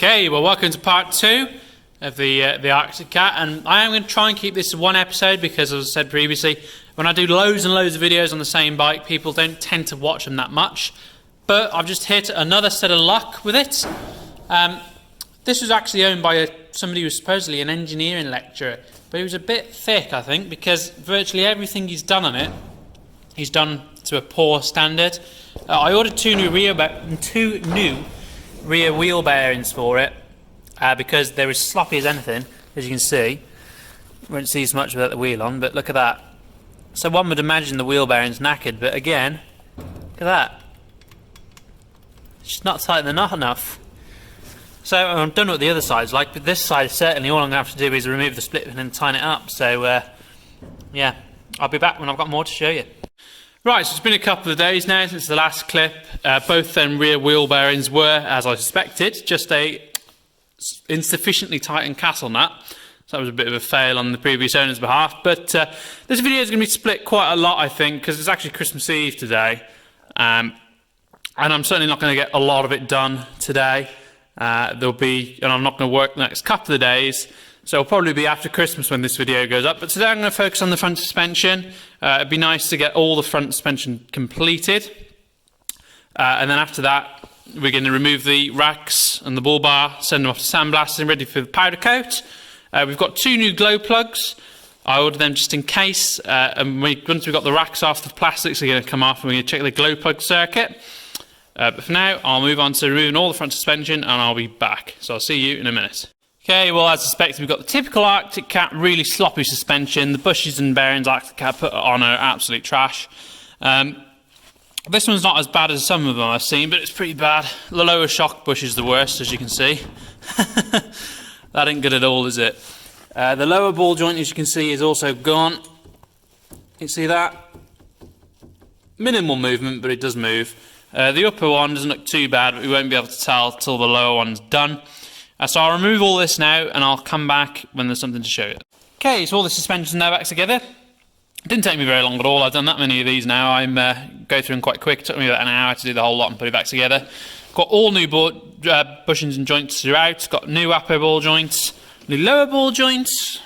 Okay, well, welcome to part 2 of the Arctic Cat, and I am going to try and keep this to one episode because, as I said previously, when I do loads and loads of videos on the same bike, people don't tend to watch them that much. But I've just hit another set of luck with it. This was actually owned by somebody who was supposedly an engineering lecturer, but he was a bit thick, I think, because virtually everything he's done on it, he's done to a poor standard. I ordered two new rear wheel bearings for it because they're as sloppy as anything, as you can see. You won't see as much without the wheel on, but look at that. So one would imagine the wheel bearing's knackered, but again, look at that. It's just not tight enough. So I'm done with the other side's like, but this side certainly all I'm going to have to do is remove the split pin and tighten it up. So yeah, I'll be back when I've got more to show you. Right, so it's been a couple of days now since the last clip. Both them rear wheel bearings were, as I suspected, just a insufficiently tightened castle nut. So that was a bit of a fail on the previous owner's behalf. But this video is going to be split quite a lot, I think, because it's actually Christmas Eve today. And I'm certainly not going to get a lot of it done today. And I'm not going to work the next couple of days. So it'll probably be after Christmas when this video goes up. But today I'm going to focus on the front suspension. It'd be nice to get all the front suspension completed. And then after that, we're going to remove the racks and the bull bar, send them off to sandblasting, ready for the powder coat. We've got two new glow plugs. I ordered them just in case. And once we've got the racks off, the plastics are going to come off and we're going to check the glow plug circuit. But for now, I'll move on to removing all the front suspension and I'll be back. So I'll see you in a minute. Okay, well, as suspected, we've got the typical Arctic Cat, really sloppy suspension. The bushes and bearings Arctic Cat put on are absolute trash. This one's not as bad as some of them I've seen, but it's pretty bad. The lower shock bush is the worst, as you can see. That ain't good at all, is it? The lower ball joint, as you can see, is also gone. You see that? Minimal movement, but it does move. The upper one doesn't look too bad, but we won't be able to tell till the lower one's done. So I'll remove all this now and I'll come back when there's something to show you. Okay, so all the suspension's now back together. It didn't take me very long at all. I've done that many of these now. I'm go through them quite quick. It took me about an hour to do the whole lot and put it back together. Got all new bushings and joints throughout. Got new upper ball joints, new lower ball joints,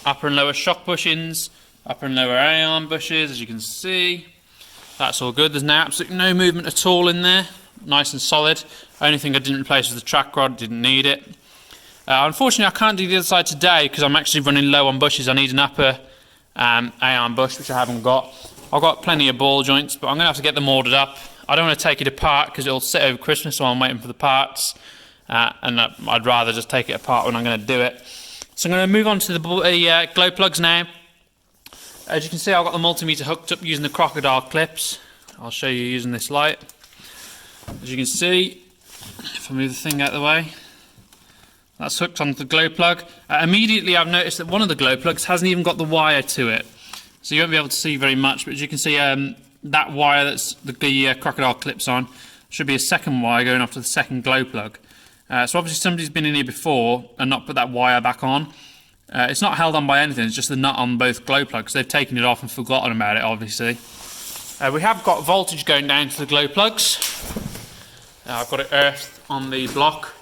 upper and lower shock bushings, upper and lower A-arm bushes, as you can see. That's all good. There's now absolutely no movement at all in there. Nice and solid. Only thing I didn't replace was the track rod. Didn't need it. Unfortunately, I can't do the other side today because I'm actually running low on bushes. I need an upper A-arm bush, which I haven't got. I've got plenty of ball joints, but I'm going to have to get them ordered up. I don't want to take it apart because it'll sit over Christmas while I'm waiting for the parts. And I'd rather just take it apart when I'm going to do it. So I'm going to move on to the glow plugs now. As you can see, I've got the multimeter hooked up using the crocodile clips. I'll show you using this light. As you can see, if I move the thing out of the way, that's hooked onto the glow plug. Immediately I've noticed that one of the glow plugs hasn't even got the wire to it. So you won't be able to see very much, but as you can see, that wire that's the crocodile clips on should be a second wire going off to the second glow plug. So obviously somebody's been in here before and not put that wire back on. It's not held on by anything, it's just the nut on both glow plugs. They've taken it off and forgotten about it, obviously. We have got voltage going down to the glow plugs. I've got it earthed on the block,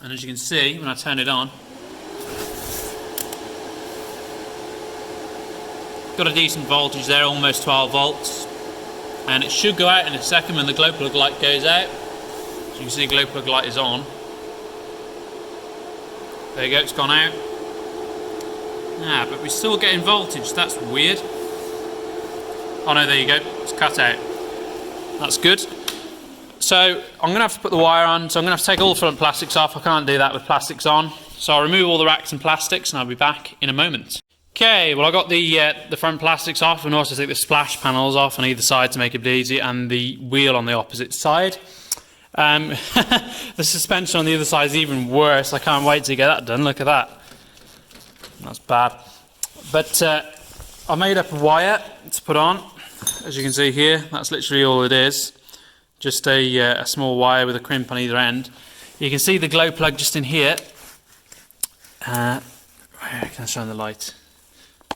and as you can see when I turn it on, got a decent voltage there, almost 12 volts, and it should go out in a second when the glow plug light goes out. So you can see the glow plug light is on. There you go, it's gone out. But we're still getting voltage, that's weird. Oh no, there you go, it's cut out. That's good. So I'm going to have to put the wire on, so I'm going to have to take all the front plastics off. I can't do that with plastics on. So I'll remove all the racks and plastics and I'll be back in a moment. Okay, well I got the front plastics off and also take the splash panels off on either side to make it easy, and the wheel on the opposite side. The suspension on the other side is even worse. I can't wait to get that done. Look at that. That's bad. But I made up a wire to put on. As you can see here, that's literally all it is. Just a small wire with a crimp on either end. You can see the glow plug just in here. Where can I shine the light?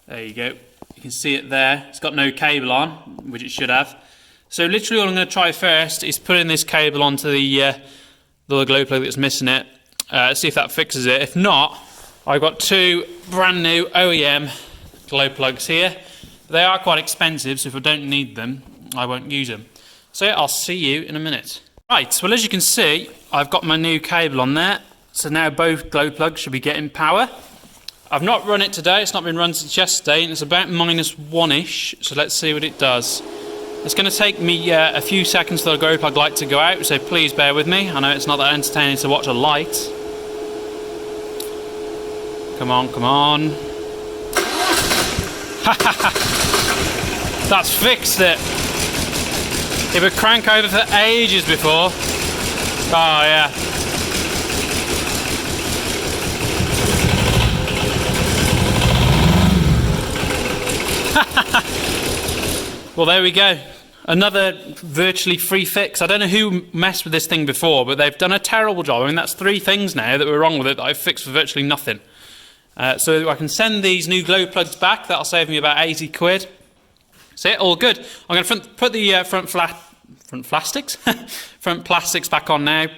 There you go. You can see it there. It's got no cable on, which it should have. So literally all I'm going to try first is putting this cable onto the little glow plug that's missing it. See if that fixes it. If not, I've got 2 brand new OEM glow plugs here. They are quite expensive, so if I don't need them, I won't use them. So yeah, I'll see you in a minute. Right, well as you can see, I've got my new cable on there. So now both glow plugs should be getting power. I've not run it today, it's not been run since yesterday, and it's about -1-ish, so let's see what it does. It's going to take me a few seconds for the glow plug light to go out, so please bear with me. I know it's not that entertaining to watch a light. Come on, come on. That's fixed it. It would crank over for ages before. Oh yeah. Well, there we go. Another virtually free fix. I don't know who messed with this thing before, but they've done a terrible job. I mean, that's 3 things now that were wrong with it that I've fixed for virtually nothing. So I can send these new glow plugs back. That'll save me about 80 quid. So yeah, all good. I'm going to put the front plastics back on now,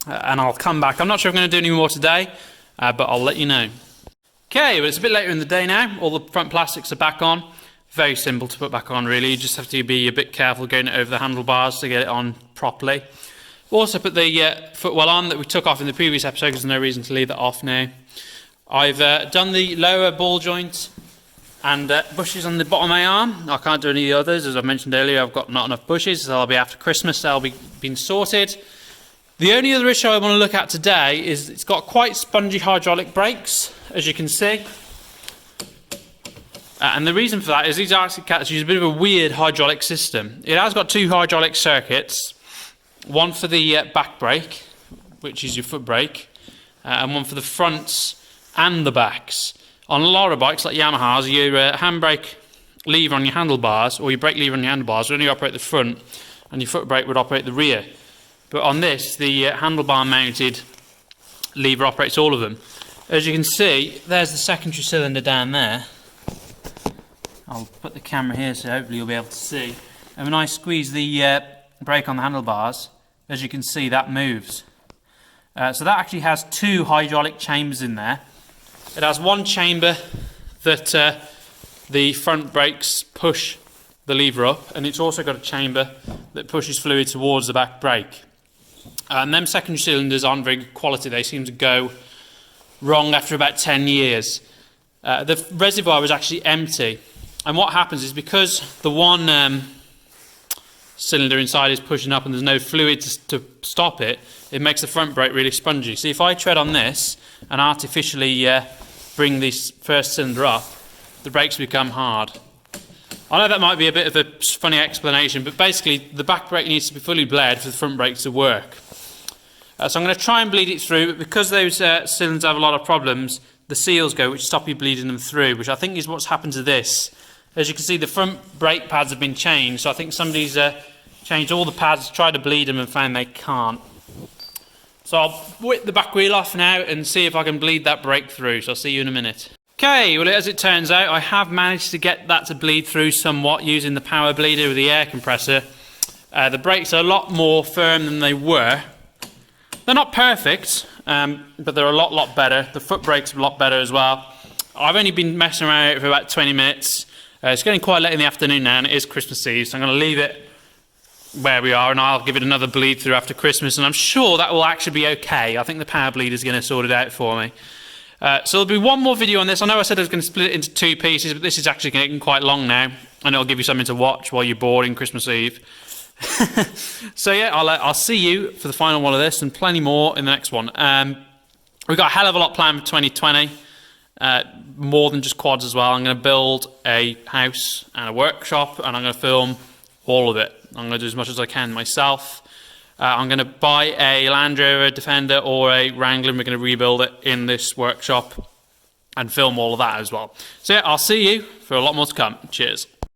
and I'll come back. I'm not sure if I'm going to do any more today, but I'll let you know. Okay, well it's a bit later in the day now. All the front plastics are back on. Very simple to put back on, really. You just have to be a bit careful going over the handlebars to get it on properly. Also put the footwell on that we took off in the previous episode because there's no reason to leave that off now. I've done the lower ball joint and bushes on the bottom of my arm. I can't do any of the others. As I mentioned earlier, I've got not enough bushes, so I'll be after Christmas, they'll be been sorted. The only other issue I want to look at today is it's got quite spongy hydraulic brakes, as you can see. And the reason for that is these RC Cats use a bit of a weird hydraulic system. It has got 2 hydraulic circuits, one for the back brake, which is your foot brake, and one for the fronts and the backs. On a lot of bikes like Yamaha's, your handbrake lever on your handlebars, or your brake lever on your handlebars, would only operate the front, and your foot brake would operate the rear. But on this, the handlebar mounted lever operates all of them. As you can see, there's the secondary cylinder down there. I'll put the camera here so hopefully you'll be able to see. And when I squeeze the brake on the handlebars, as you can see, that moves. So that actually has 2 hydraulic chambers in there. It has one chamber that the front brakes push the lever up, and it's also got a chamber that pushes fluid towards the back brake. And them secondary cylinders aren't very good quality. They seem to go wrong after about 10 years. The reservoir was actually empty. And what happens is because the one cylinder inside is pushing up and there's no fluid to stop it, it makes the front brake really spongy. So if I tread on this and artificially bring this first cylinder up, the brakes become hard. I know that might be a bit of a funny explanation, but basically the back brake needs to be fully bled for the front brakes to work. So I'm going to try and bleed it through, but because those cylinders have a lot of problems, the seals go, which stop you bleeding them through, which I think is what's happened to this. As you can see, the front brake pads have been changed, so I think somebody's changed all the pads, tried to bleed them and found they can't. So I'll whip the back wheel off now and see if I can bleed that brake through, so I'll see you in a minute. Okay, well as it turns out, I have managed to get that to bleed through somewhat using the power bleeder with the air compressor. The brakes are a lot more firm than they were. They're not perfect, but they're a lot better. The foot brakes are a lot better as well. I've only been messing around for about 20 minutes. It's getting quite late in the afternoon now, and it is Christmas Eve, so I'm going to leave it where we are, and I'll give it another bleed through after Christmas, and I'm sure that will actually be okay. I think the power bleeder is going to sort it out for me. So there'll be one more video on this. I know I said I was going to split it into 2 pieces, but this is actually getting quite long now, and it'll give you something to watch while you're bored in Christmas Eve. So yeah, I'll see you for the final one of this, and plenty more in the next one. We've got a hell of a lot planned for 2020. More than just quads as well. I'm going to build a house and a workshop, and I'm going to film all of it. I'm going to do as much as I can myself. I'm going to buy a Land Rover Defender or a Wrangler, and we're going to rebuild it in this workshop and film all of that as well. So yeah, I'll see you for a lot more to come. Cheers.